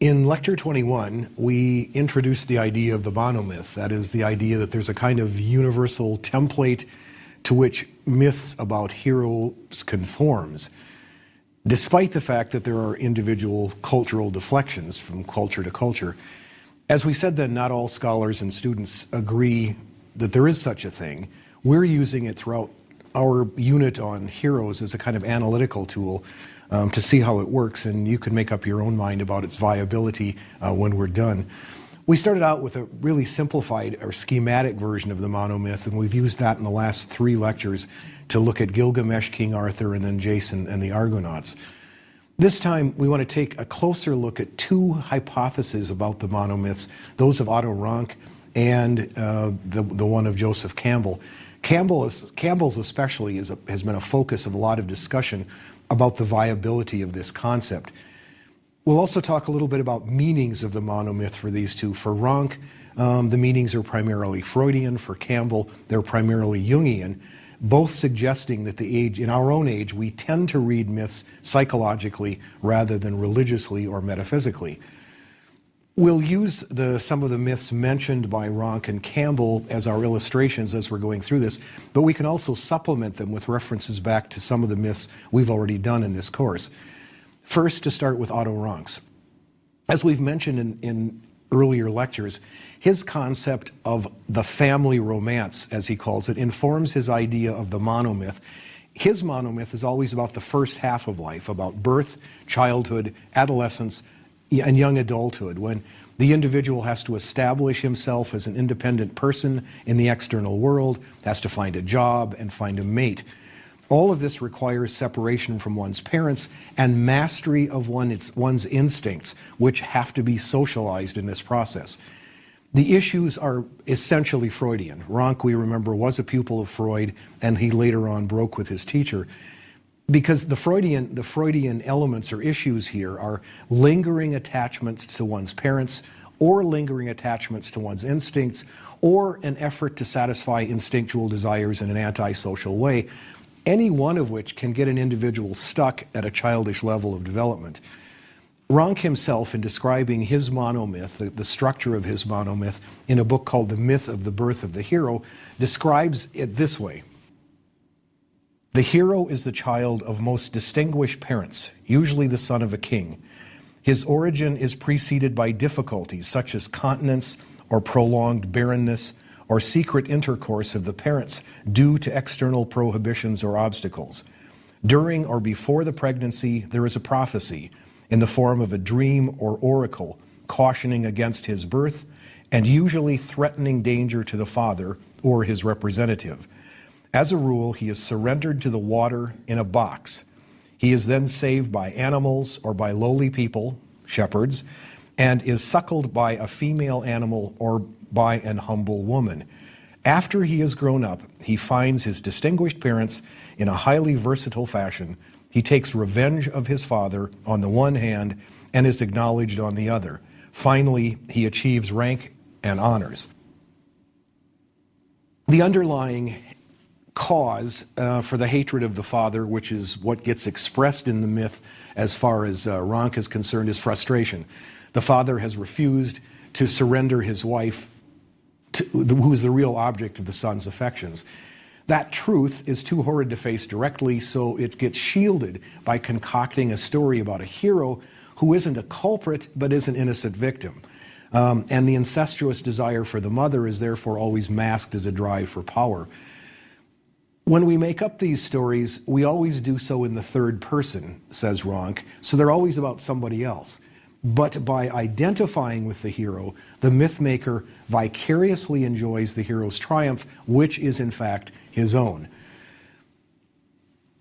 In Lecture 21, we introduced the idea of the monomyth. That is, the idea that there's a kind of universal template to which myths about heroes conforms, despite the fact that there are individual cultural deflections from culture to culture. As we said then, not all scholars and students agree that there is such a thing. We're using it throughout our unit on heroes as a kind of analytical tool to see how it works, and you can make up your own mind about its viability when we're done. We started out with a really simplified or schematic version of the monomyth, and we've used that in the last 3 lectures to look at Gilgamesh, King Arthur, and then Jason and the Argonauts. This time we want to take a closer look at 2 hypotheses about the monomyths, those of Otto Rank and the one of Joseph Campbell. Campbell's especially has been a focus of a lot of discussion about the viability of this concept. We'll also talk a little bit about meanings of the monomyth for these two. For Rank, the meanings are primarily Freudian. For Campbell, they're primarily Jungian, both suggesting that in our own age, we tend to read myths psychologically rather than religiously or metaphysically. We'll use some of the myths mentioned by Rank and Campbell as our illustrations as we're going through this, but we can also supplement them with references back to some of the myths we've already done in this course. First, to start with Otto Rank's. As we've mentioned in earlier lectures, his concept of the family romance, as he calls it, informs his idea of the monomyth. His monomyth is always about the first half of life, about birth, childhood, adolescence, and young adulthood, when the individual has to establish himself as an independent person in the external world, has to find a job and find a mate. All of this requires separation from one's parents and mastery of one's instincts, which have to be socialized in this process. The issues are essentially Freudian. Rank, we remember, was a pupil of Freud, and he later on broke with his teacher. Because the Freudian elements or issues here are lingering attachments to one's parents, or lingering attachments to one's instincts, or an effort to satisfy instinctual desires in an antisocial way, any one of which can get an individual stuck at a childish level of development. Rank himself, in describing his monomyth, the structure of his monomyth, in a book called The Myth of the Birth of the Hero, describes it this way. The hero is the child of most distinguished parents, usually the son of a king. His origin is preceded by difficulties such as continence or prolonged barrenness or secret intercourse of the parents due to external prohibitions or obstacles. During or before the pregnancy, there is a prophecy in the form of a dream or oracle cautioning against his birth and usually threatening danger to the father or his representative. As a rule, he is surrendered to the water in a box. He is then saved by animals or by lowly people, shepherds, and is suckled by a female animal or by an humble woman. After he has grown up, he finds his distinguished parents in a highly versatile fashion. He takes revenge of his father on the one hand and is acknowledged on the other. Finally, he achieves rank and honors. The underlying cause for the hatred of the father, which is what gets expressed in the myth as far as Rank is concerned, is frustration. The father has refused to surrender his wife, who is the real object of the son's affections. That truth is too horrid to face directly, so it gets shielded by concocting a story about a hero who isn't a culprit but is an innocent victim. And the incestuous desire for the mother is therefore always masked as a drive for power. When we make up these stories, we always do so in the third person, says Rank, so they're always about somebody else. But by identifying with the hero, the mythmaker vicariously enjoys the hero's triumph, which is in fact his own.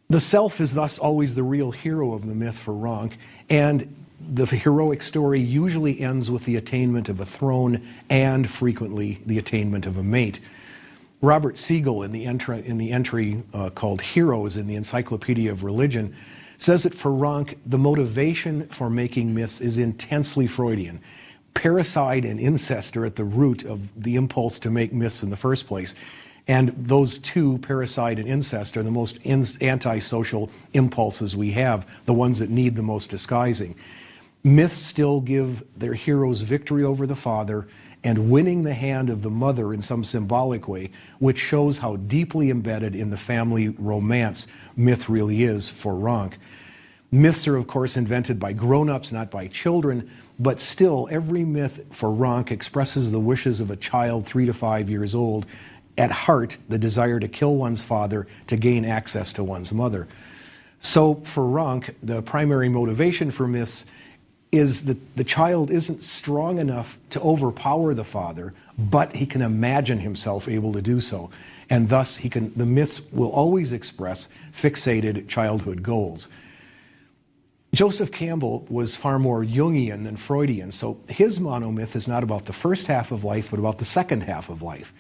The self is thus always the real hero of the myth for Rank, and the heroic story usually ends with the attainment of a throne and frequently the attainment of a mate. Robert Siegel, in the entry called Heroes in the Encyclopedia of Religion, says that for Rank, the motivation for making myths is intensely Freudian. Parricide and incest are at the root of the impulse to make myths in the first place. And those two, parricide and incest, are the most antisocial impulses we have, the ones that need the most disguising. Myths still give their heroes victory over the father and winning the hand of the mother in some symbolic way, which shows how deeply embedded in the family romance myth really is for Ronk. Myths are, of course, invented by grown-ups, not by children, but still, every myth for Ronk expresses the wishes of a child 3 to 5 years old, at heart, the desire to kill one's father to gain access to one's mother. So for Ronk, the primary motivation for myths is that the child isn't strong enough to overpower the father, but he can imagine himself able to do so. And thus, the myths will always express fixated childhood goals. Joseph Campbell was far more Jungian than Freudian, so his monomyth is not about the first half of life, but about the second half of life.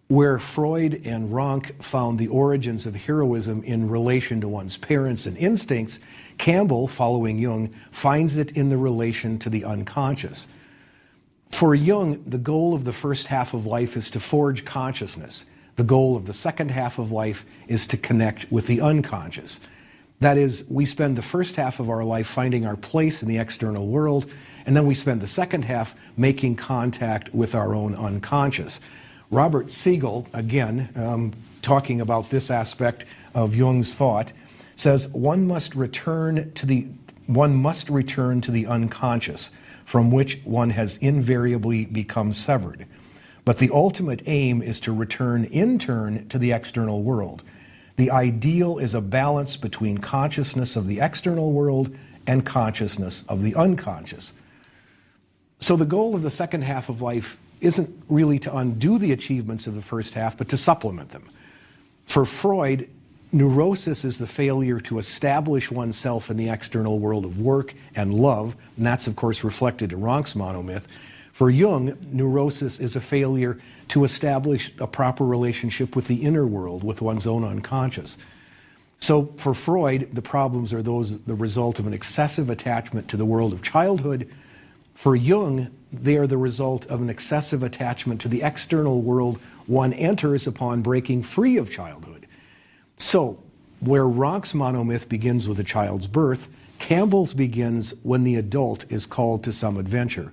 Where Freud and Ronk found the origins of heroism in relation to one's parents and instincts, Campbell, following Jung, finds it in the relation to the unconscious. For Jung, the goal of the first half of life is to forge consciousness. The goal of the second half of life is to connect with the unconscious. That is, we spend the first half of our life finding our place in the external world, and then we spend the second half making contact with our own unconscious. Robert Siegel, again, talking about this aspect of Jung's thought, says one must return to the unconscious, from which one has invariably become severed. But the ultimate aim is to return in turn to the external world. The ideal is a balance between consciousness of the external world and consciousness of the unconscious. So the goal of the second half of life isn't really to undo the achievements of the first half, but to supplement them. For Freud, neurosis is the failure to establish oneself in the external world of work and love, and that's of course reflected in Ronk's monomyth. For Jung, neurosis is a failure to establish a proper relationship with the inner world, with one's own unconscious. So for Freud, the problems are the result of an excessive attachment to the world of childhood. For Jung, they are the result of an excessive attachment to the external world one enters upon breaking free of childhood. So, where Ronk's monomyth begins with a child's birth, Campbell's begins when the adult is called to some adventure.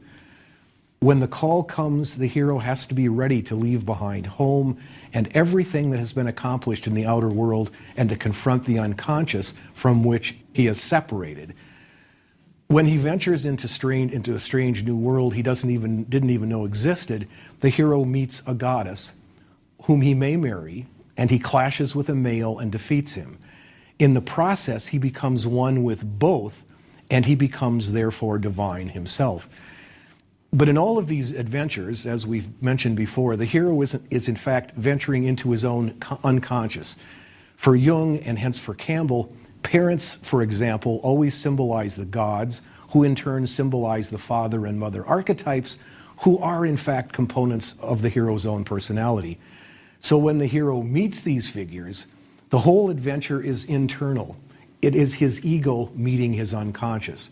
When the call comes, the hero has to be ready to leave behind home and everything that has been accomplished in the outer world and to confront the unconscious from which he is separated. When he ventures into a strange new world he didn't even know existed, the hero meets a goddess whom he may marry, and he clashes with a male and defeats him. In the process, he becomes one with both, and he becomes therefore divine himself. But in all of these adventures, as we've mentioned before, the hero is in fact venturing into his own unconscious. For Jung, and hence for Campbell, parents, for example, always symbolize the gods, who in turn symbolize the father and mother archetypes, who are in fact components of the hero's own personality. So when the hero meets these figures, the whole adventure is internal. It is his ego meeting his unconscious.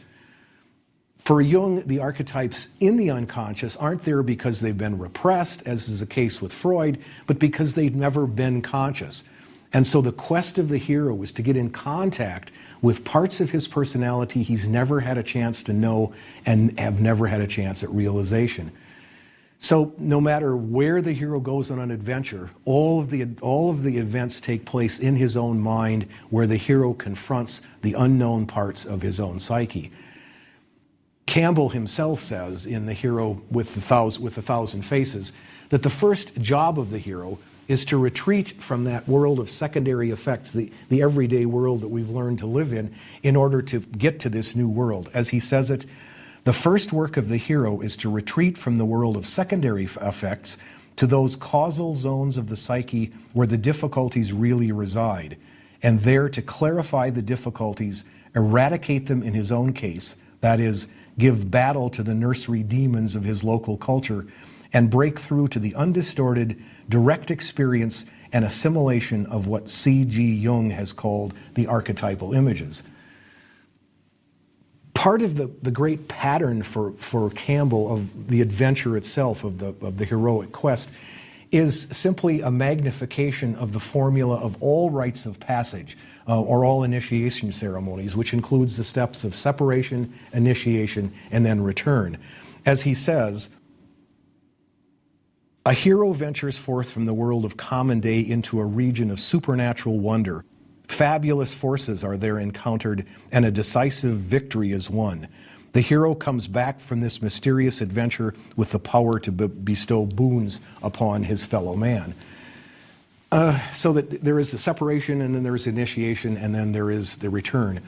For Jung, the archetypes in the unconscious aren't there because they've been repressed, as is the case with Freud, but because they've never been conscious. And so the quest of the hero is to get in contact with parts of his personality he's never had a chance to know and have never had a chance at realization. So no matter where the hero goes on an adventure, all of the events take place in his own mind, where the hero confronts the unknown parts of his own psyche. Campbell himself says in The Hero with a Thousand Faces that the first job of the hero is to retreat from that world of secondary effects, the everyday world that we've learned to live in order to get to this new world. As he says it, the first work of the hero is to retreat from the world of secondary effects to those causal zones of the psyche where the difficulties really reside, and there to clarify the difficulties, eradicate them in his own case, that is, give battle to the nursery demons of his local culture, and break through to the undistorted, direct experience and assimilation of what C.G. Jung has called the archetypal images. Part of the great pattern for Campbell of the adventure itself, of the heroic quest, is simply a magnification of the formula of all rites of passage, or all initiation ceremonies, which includes the steps of separation, initiation, and then return. As he says, a hero ventures forth from the world of common day into a region of supernatural wonder. Fabulous forces are there encountered, and a decisive victory is won. The hero comes back from this mysterious adventure with the power to bestow boons upon his fellow man. So that there is a separation, and then there is initiation, and then there is the return.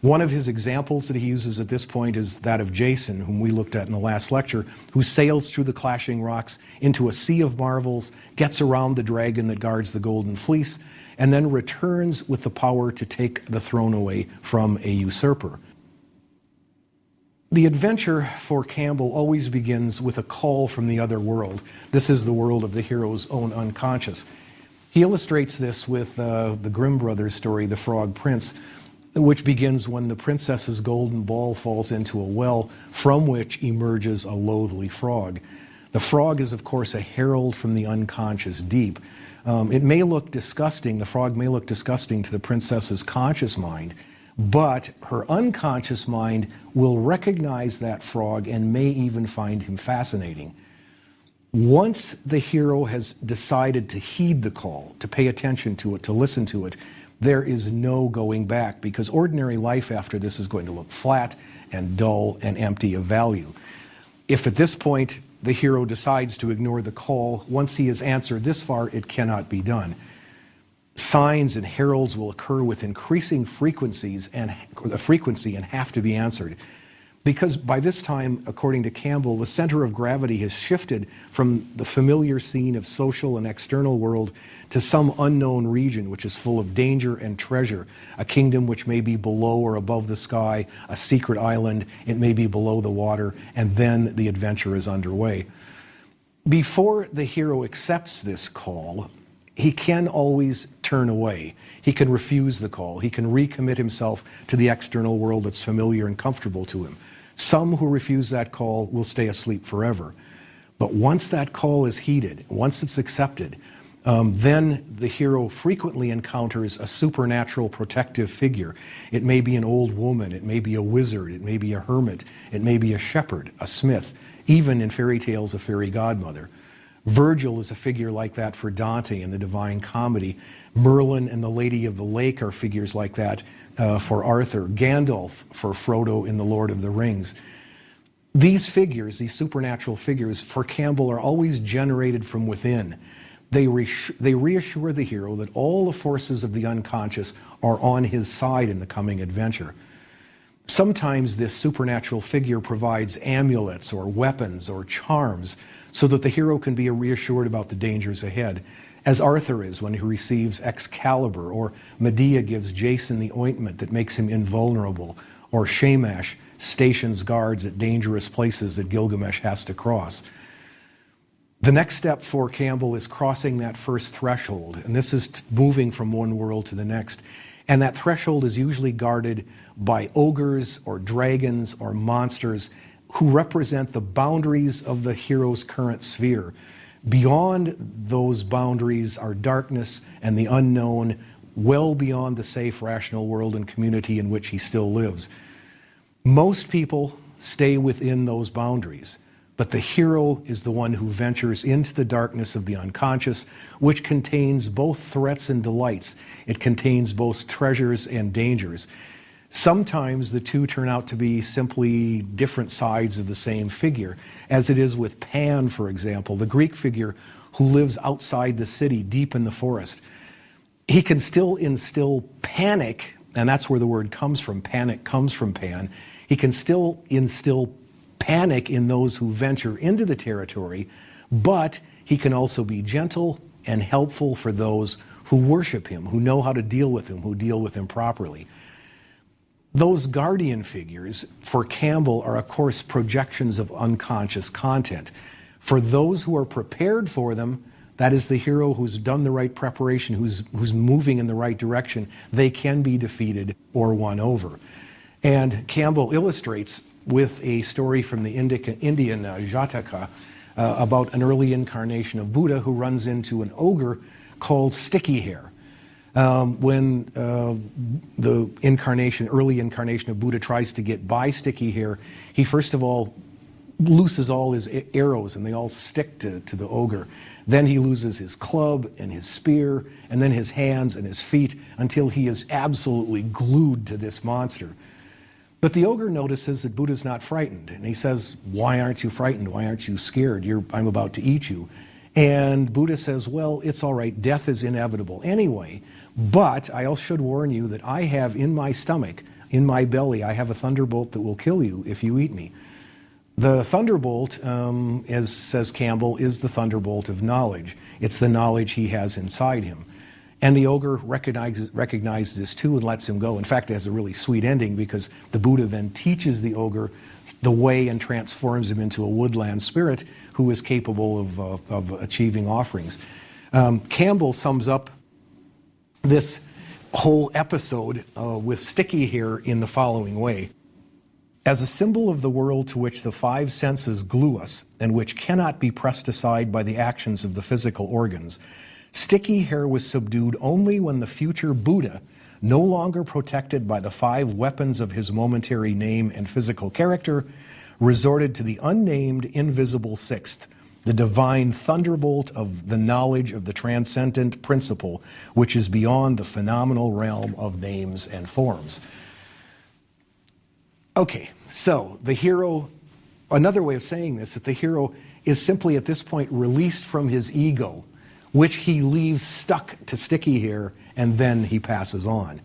One of his examples that he uses at this point is that of Jason, whom we looked at in the last lecture, who sails through the clashing rocks into a sea of marvels, gets around the dragon that guards the golden fleece, and then returns with the power to take the throne away from a usurper. The adventure for Campbell always begins with a call from the other world. This is the world of the hero's own unconscious. He illustrates this with the Grimm brothers story, The Frog Prince, which begins when the princess's golden ball falls into a well from which emerges a loathly frog. The frog is, of course, a herald from the unconscious deep. It may look disgusting, the frog may look disgusting to the princess's conscious mind, but her unconscious mind will recognize that frog and may even find him fascinating. Once the hero has decided to heed the call, to pay attention to it, to listen to it, there is no going back, because ordinary life after this is going to look flat and dull and empty of value. If at this point the hero decides to ignore the call, once he has answered this far, it cannot be done. Signs and heralds will occur with increasing frequency and have to be answered. Because by this time, according to Campbell, the center of gravity has shifted from the familiar scene of social and external world to some unknown region which is full of danger and treasure, a kingdom which may be below or above the sky, a secret island, it may be below the water, and then the adventure is underway. Before the hero accepts this call, he can always turn away. He can refuse the call. He can recommit himself to the external world that's familiar and comfortable to him. Some who refuse that call will stay asleep forever. But once that call is heeded, once it's accepted, then the hero frequently encounters a supernatural protective figure. It may be an old woman, it may be a wizard, it may be a hermit, it may be a shepherd, a smith, even in fairy tales, a fairy godmother. Virgil is a figure like that for Dante in the Divine Comedy. Merlin and the Lady of the Lake are figures like that for Arthur. Gandalf for Frodo in The Lord of the Rings. These figures, these supernatural figures, for Campbell are always generated from within. They reassure the hero that all the forces of the unconscious are on his side in the coming adventure. Sometimes this supernatural figure provides amulets or weapons or charms so that the hero can be reassured about the dangers ahead, as Arthur is when he receives Excalibur, or Medea gives Jason the ointment that makes him invulnerable, or Shamash stations guards at dangerous places that Gilgamesh has to cross. The next step for Campbell is crossing that first threshold, and this is moving from one world to the next. And that threshold is usually guarded by ogres or dragons or monsters who represent the boundaries of the hero's current sphere. Beyond those boundaries are darkness and the unknown, well beyond the safe, rational world and community in which he still lives. Most people stay within those boundaries, but the hero is the one who ventures into the darkness of the unconscious, which contains both threats and delights. It contains both treasures and dangers. Sometimes the two turn out to be simply different sides of the same figure, as it is with Pan, for example, the Greek figure who lives outside the city, deep in the forest. He can still instill panic, and that's where the word comes from. Panic comes from Pan. He can still instill panic in those who venture into the territory, but he can also be gentle and helpful for those who worship him, who know how to deal with him, who deal with him properly. Those guardian figures for Campbell are, of course, projections of unconscious content. For those who are prepared for them, that is the hero who's done the right preparation, who's moving in the right direction, they can be defeated or won over. And Campbell illustrates with a story from the Indian Jataka about an early incarnation of Buddha who runs into an ogre called Sticky Hair. When the early incarnation of Buddha tries to get by Sticky Hair, he first of all looses all his arrows and they all stick to the ogre. Then he loses his club and his spear and then his hands and his feet until he is absolutely glued to this monster. But the ogre notices that Buddha's not frightened and he says, "Why aren't you frightened? Why aren't you scared? I'm about to eat you." And Buddha says, "Well, it's all right. Death is inevitable anyway, but I also should warn you that I have in my stomach, in my belly, I have a thunderbolt that will kill you if you eat me." The thunderbolt, as says Campbell, is the thunderbolt of knowledge. It's the knowledge he has inside him. And the ogre recognizes this too and lets him go. In fact, it has a really sweet ending because the Buddha then teaches the ogre the way and transforms him into a woodland spirit who is capable of achieving offerings. Campbell sums up this whole episode with Sticky Hair in the following way. As a symbol of the world to which the five senses glue us and which cannot be pressed aside by the actions of the physical organs, Sticky Hair was subdued only when the future Buddha, no longer protected by the five weapons of his momentary name and physical character, resorted to the unnamed invisible sixth, the divine thunderbolt of the knowledge of the transcendent principle, which is beyond the phenomenal realm of names and forms. Okay, so the hero, another way of saying this, that the hero is simply at this point released from his ego, which he leaves stuck to Sticky Hair, and then he passes on.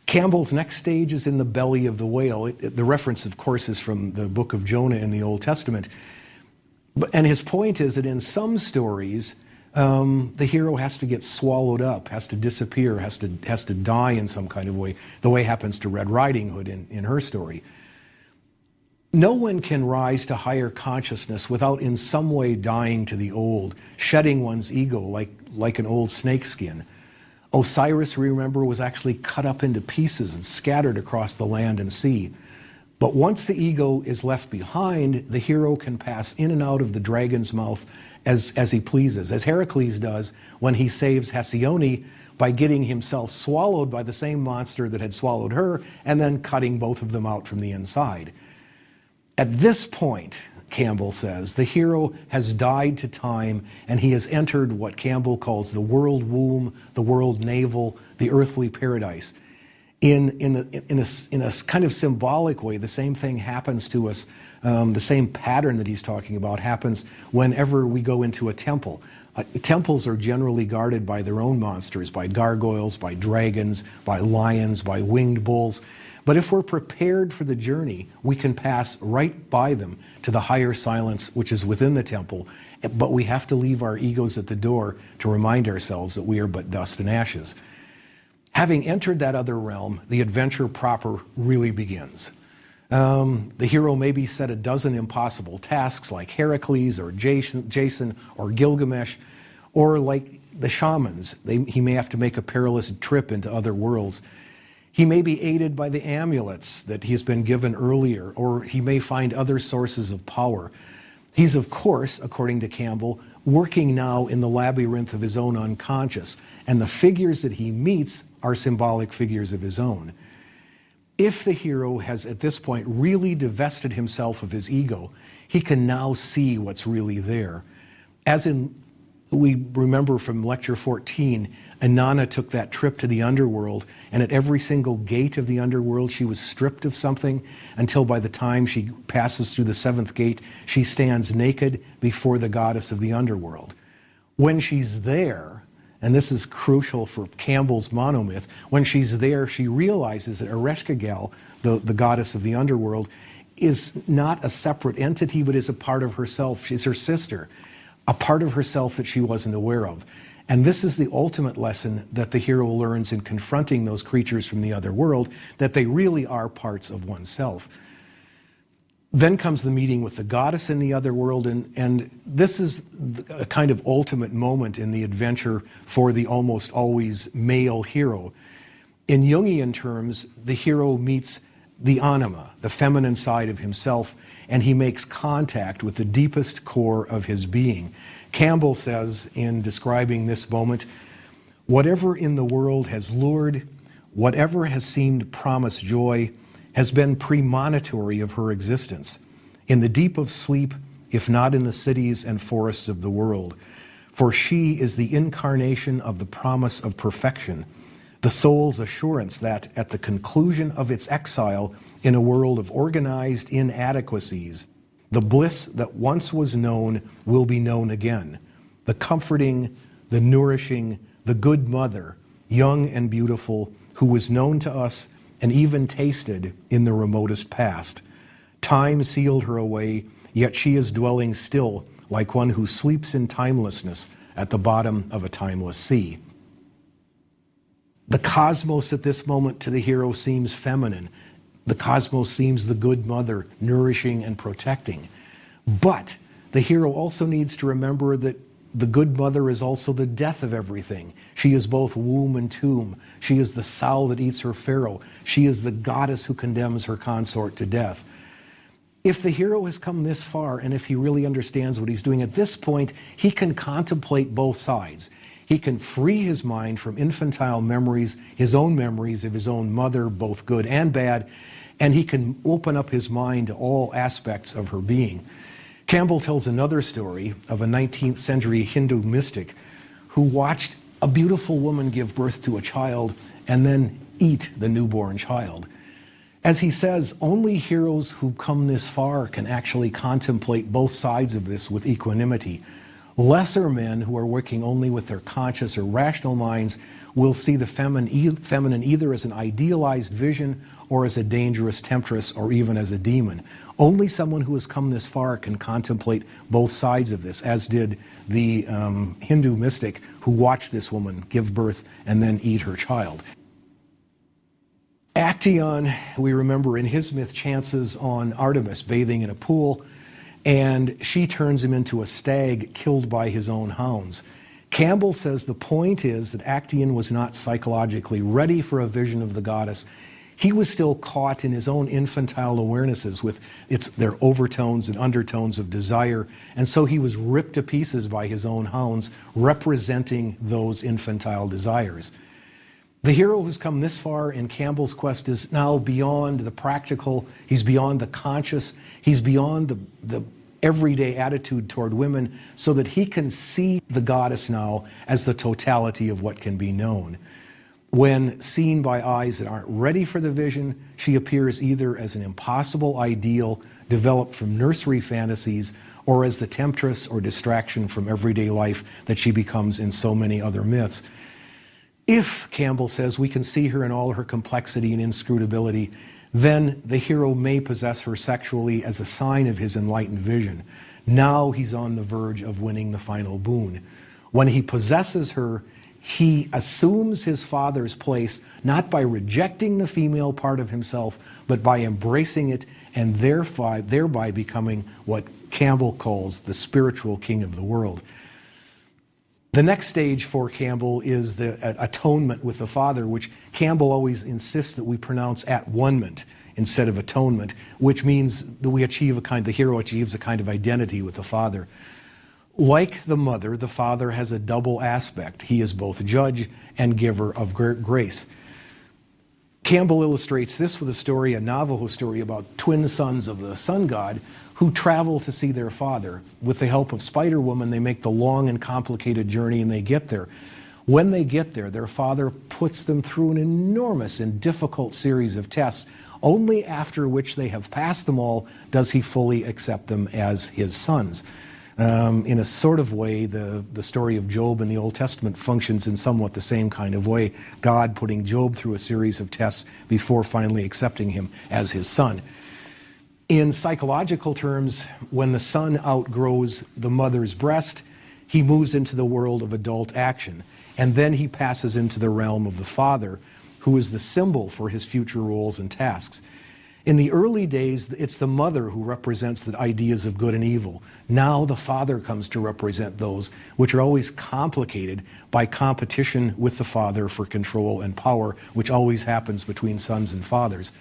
Campbell's next stage is in the belly of the whale. The reference, of course, is from the book of Jonah in the Old Testament. And his point is that in some stories, the hero has to get swallowed up, has to disappear, has to die in some kind of way, the way happens to Red Riding Hood in her story. No one can rise to higher consciousness without in some way dying to the old, shedding one's ego like an old snakeskin. Osiris, remember, was actually cut up into pieces and scattered across the land and sea. But once the ego is left behind, the hero can pass in and out of the dragon's mouth as he pleases, as Heracles does when he saves Hesione by getting himself swallowed by the same monster that had swallowed her and then cutting both of them out from the inside. At this point, Campbell says, the hero has died to time and he has entered what Campbell calls the world womb, the world navel, the earthly paradise. In a kind of symbolic way, the same thing happens to us. The same pattern that he's talking about happens whenever we go into a temple. Temples are generally guarded by their own monsters, by gargoyles, by dragons, by lions, by winged bulls. But if we're prepared for the journey, we can pass right by them to the higher silence which is within the temple. But we have to leave our egos at the door to remind ourselves that we are but dust and ashes. Having entered that other realm, the adventure proper really begins. The hero may be set a dozen impossible tasks like Heracles or Jason or Gilgamesh, or like the shamans. He may have to make a perilous trip into other worlds. He may be aided by the amulets that he's been given earlier, or he may find other sources of power. He's, of course, according to Campbell, working now in the labyrinth of his own unconscious, and the figures that he meets are symbolic figures of his own. If the hero has at this point really divested himself of his ego, he can now see what's really there. As we remember from lecture 14, Inanna took that trip to the underworld, and at every single gate of the underworld she was stripped of something until by the time she passes through the seventh gate, she stands naked before the goddess of the underworld. When she's there, and this is crucial for Campbell's monomyth, when she's there, she realizes that Ereshkigal, the goddess of the underworld, is not a separate entity, but is a part of herself. She's her sister, a part of herself that she wasn't aware of. And this is the ultimate lesson that the hero learns in confronting those creatures from the other world, that they really are parts of oneself. Then comes the meeting with the goddess in the other world, and this is a kind of ultimate moment in the adventure for the almost always male hero. In Jungian terms, the hero meets the anima, the feminine side of himself, and he makes contact with the deepest core of his being. Campbell says, in describing this moment, Whatever in the world has lured, whatever has seemed promised joy, has been premonitory of her existence, in the deep of sleep, if not in the cities and forests of the world. For she is the incarnation of the promise of perfection, the soul's assurance that, at the conclusion of its exile in a world of organized inadequacies, the bliss that once was known will be known again, the comforting, the nourishing, the good mother, young and beautiful, who was known to us and even tasted in the remotest past. Time sealed her away, yet she is dwelling still, like one who sleeps in timelessness at the bottom of a timeless sea. The cosmos at this moment to the hero seems feminine. The cosmos seems the good mother, nourishing and protecting. But the hero also needs to remember that the good mother is also the death of everything. She is both womb and tomb. She is the sow that eats her pharaoh. She is the goddess who condemns her consort to death. If the hero has come this far, and if he really understands what he's doing at this point, he can contemplate both sides. He can free his mind from infantile memories, his own memories of his own mother, both good and bad, and he can open up his mind to all aspects of her being. Campbell tells another story of a 19th century Hindu mystic who watched a beautiful woman give birth to a child and then eat the newborn child. As he says, only heroes who come this far can actually contemplate both sides of this with equanimity. Lesser men who are working only with their conscious or rational minds will see the feminine either as an idealized vision or as a dangerous temptress or even as a demon. Only someone who has come this far can contemplate both sides of this, as did the Hindu mystic who watched this woman give birth and then eat her child. Actaeon, we remember in his myth, chances on Artemis bathing in a pool, and she turns him into a stag killed by his own hounds. Campbell says the point is that Actaeon was not psychologically ready for a vision of the goddess. He was still caught in his own infantile awarenesses with their overtones and undertones of desire, and so he was ripped to pieces by his own hounds, representing those infantile desires. The hero who's come this far in Campbell's quest is now beyond the practical, he's beyond the conscious, he's beyond the everyday attitude toward women, so that he can see the goddess now as the totality of what can be known. When seen by eyes that aren't ready for the vision, she appears either as an impossible ideal developed from nursery fantasies, or as the temptress or distraction from everyday life that she becomes in so many other myths. If, Campbell says, we can see her in all her complexity and inscrutability, then the hero may possess her sexually as a sign of his enlightened vision. Now he's on the verge of winning the final boon. When he possesses her, he assumes his father's place, not by rejecting the female part of himself, but by embracing it and thereby becoming what Campbell calls the spiritual king of the world. The next stage for Campbell is the atonement with the Father, which Campbell always insists that we pronounce at-one-ment instead of atonement, which means that the hero achieves a kind of identity with the Father. Like the mother, the Father has a double aspect. He is both judge and giver of grace. Campbell illustrates this with a Navajo story about twin sons of the sun god who travel to see their father. With the help of Spider Woman, they make the long and complicated journey and they get there. When they get there, their father puts them through an enormous and difficult series of tests. Only after which they have passed them all does he fully accept them as his sons. In a sort of way, the story of Job in the Old Testament functions in somewhat the same kind of way, God putting Job through a series of tests before finally accepting him as his son. In psychological terms, when the son outgrows the mother's breast, he moves into the world of adult action, and then he passes into the realm of the father, who is the symbol for his future roles and tasks. In the early days, it's the mother who represents the ideas of good and evil. Now the father comes to represent those, which are always complicated by competition with the father for control and power, which always happens between sons and fathers.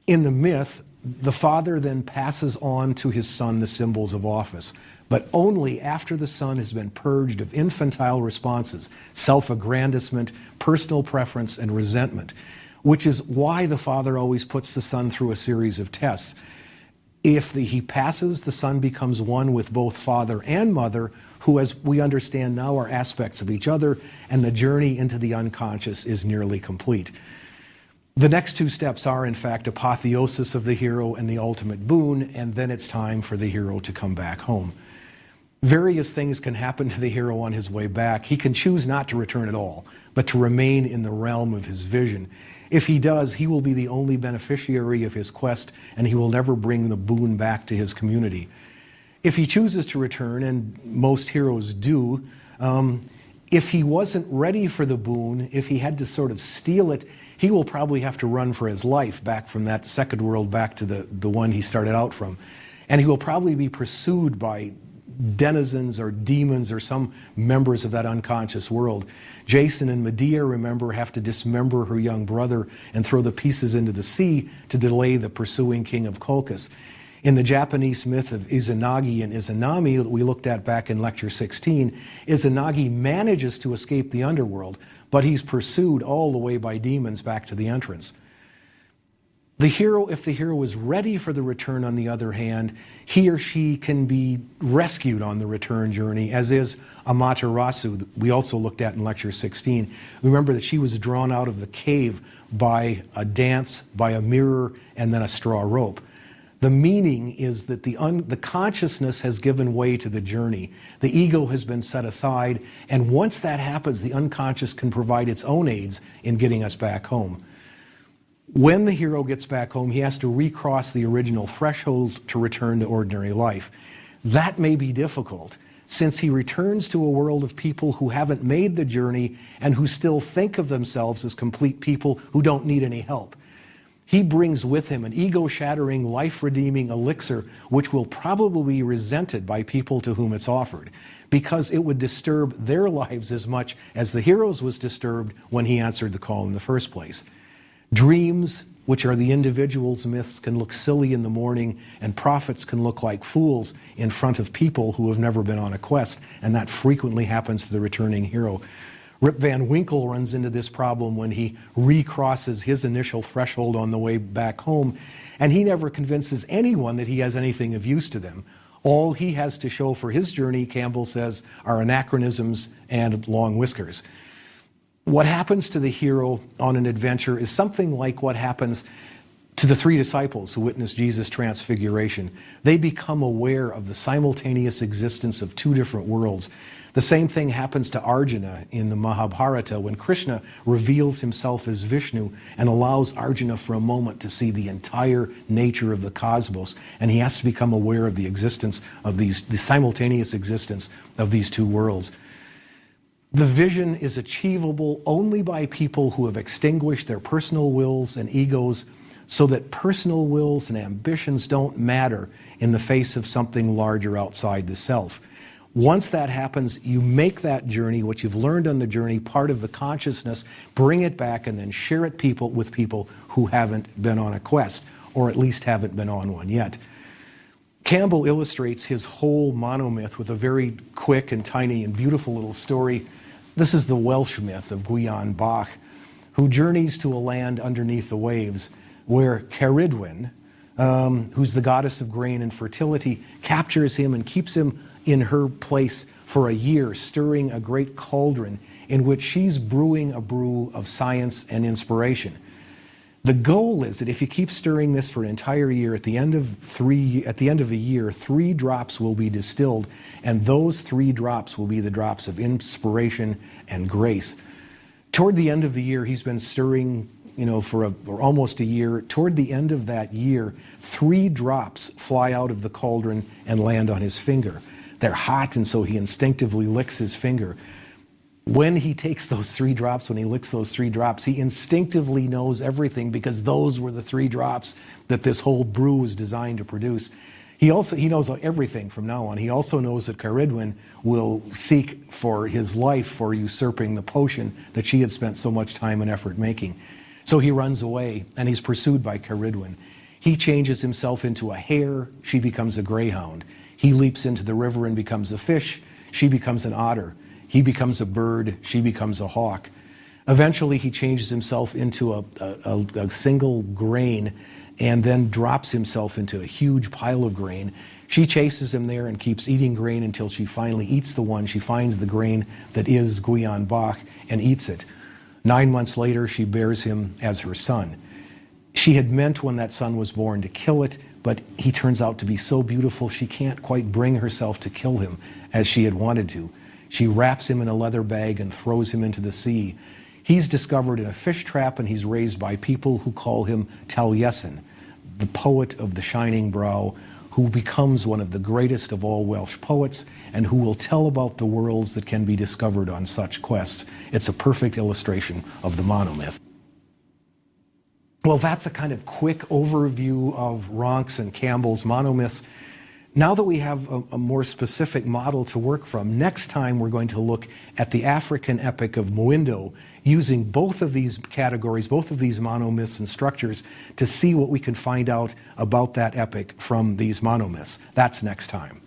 In the myth, The father then passes on to his son the symbols of office, but only after the son has been purged of infantile responses, self-aggrandizement, personal preference, and resentment, which is why the father always puts the son through a series of tests. If he passes, the son becomes one with both father and mother, who, as we understand now, are aspects of each other, and the journey into the unconscious is nearly complete. The next two steps are, in fact, apotheosis of the hero and the ultimate boon, and then it's time for the hero to come back home. Various things can happen to the hero on his way back. He can choose not to return at all, but to remain in the realm of his vision. If he does, he will be the only beneficiary of his quest, and he will never bring the boon back to his community. If he chooses to return, and most heroes do, if he wasn't ready for the boon, if he had to sort of steal it, he will probably have to run for his life back from that second world back to the one he started out from. And he will probably be pursued by denizens or demons or some members of that unconscious world. Jason and Medea, remember, have to dismember her young brother and throw the pieces into the sea to delay the pursuing king of Colchis. In the Japanese myth of Izanagi and Izanami that we looked at back in lecture 16, Izanagi manages to escape the underworld, but he's pursued all the way by demons back to the entrance. The hero, if the hero is ready for the return, on the other hand, he or she can be rescued on the return journey, as is Amaterasu, that we also looked at in lecture 16. Remember that she was drawn out of the cave by a dance, by a mirror, and then a straw rope. The meaning is that the consciousness has given way to the journey. The ego has been set aside, and once that happens, the unconscious can provide its own aids in getting us back home. When the hero gets back home, he has to recross the original threshold to return to ordinary life. That may be difficult, since he returns to a world of people who haven't made the journey and who still think of themselves as complete people who don't need any help. He brings with him an ego-shattering, life-redeeming elixir which will probably be resented by people to whom it's offered, because it would disturb their lives as much as the hero's was disturbed when he answered the call in the first place. Dreams, which are the individual's myths, can look silly in the morning, and prophets can look like fools in front of people who have never been on a quest, and that frequently happens to the returning hero. Rip Van Winkle runs into this problem when he recrosses his initial threshold on the way back home, and he never convinces anyone that he has anything of use to them. All he has to show for his journey, Campbell says, are anachronisms and long whiskers. What happens to the hero on an adventure is something like what happens to the three disciples who witnessed Jesus' transfiguration. They become aware of the simultaneous existence of two different worlds. The same thing happens to Arjuna in the Mahabharata when Krishna reveals himself as Vishnu and allows Arjuna for a moment to see the entire nature of the cosmos, and he has to become aware of the existence of the simultaneous existence of these two worlds. The vision is achievable only by people who have extinguished their personal wills and egos, so that personal wills and ambitions don't matter in the face of something larger outside the self. Once that happens, you make that journey, what you've learned on the journey, part of the consciousness, bring it back, and then share it with people who haven't been on a quest, or at least haven't been on one yet. Campbell illustrates his whole monomyth with a very quick and tiny and beautiful little story. This is the Welsh myth of Gwion Bach, who journeys to a land underneath the waves, where Ceridwen, who's the goddess of grain and fertility, captures him and keeps him in her place for a year, stirring a great cauldron in which she's brewing a brew of science and inspiration. The goal is that if you keep stirring this for an entire year, at the end of a year, 3 drops will be distilled, and those 3 drops will be the drops of inspiration and grace. Toward the end of the year, he's been stirring, for almost a year. Toward the end of that year, 3 drops fly out of the cauldron and land on his finger. They're hot, and so he instinctively licks his finger. When he takes those 3 drops, when he licks those 3 drops, he instinctively knows everything, because those were the 3 drops that this whole brew was designed to produce. He knows everything from now on. He also knows that Ceridwen will seek for his life for usurping the potion that she had spent so much time and effort making. So he runs away, and he's pursued by Ceridwen. He changes himself into a hare, she becomes a greyhound. He leaps into the river and becomes a fish, she becomes an otter. He becomes a bird, she becomes a hawk. Eventually, he changes himself into a single grain and then drops himself into a huge pile of grain. She chases him there and keeps eating grain until she finally eats the one. She finds the grain that is Guion Bach and eats it. 9 months later, she bears him as her son. She had meant when that son was born to kill it, but he turns out to be so beautiful she can't quite bring herself to kill him as she had wanted to. She wraps him in a leather bag and throws him into the sea. He's discovered in a fish trap, and he's raised by people who call him Taliesin, the poet of the shining brow, who becomes one of the greatest of all Welsh poets and who will tell about the worlds that can be discovered on such quests. It's a perfect illustration of the monomyth. Well, that's a kind of quick overview of Ronke's and Campbell's monomyths. Now that we have a more specific model to work from, next time we're going to look at the African epic of Moindo, using both of these categories, both of these monomyths and structures, to see what we can find out about that epic from these monomyths. That's next time.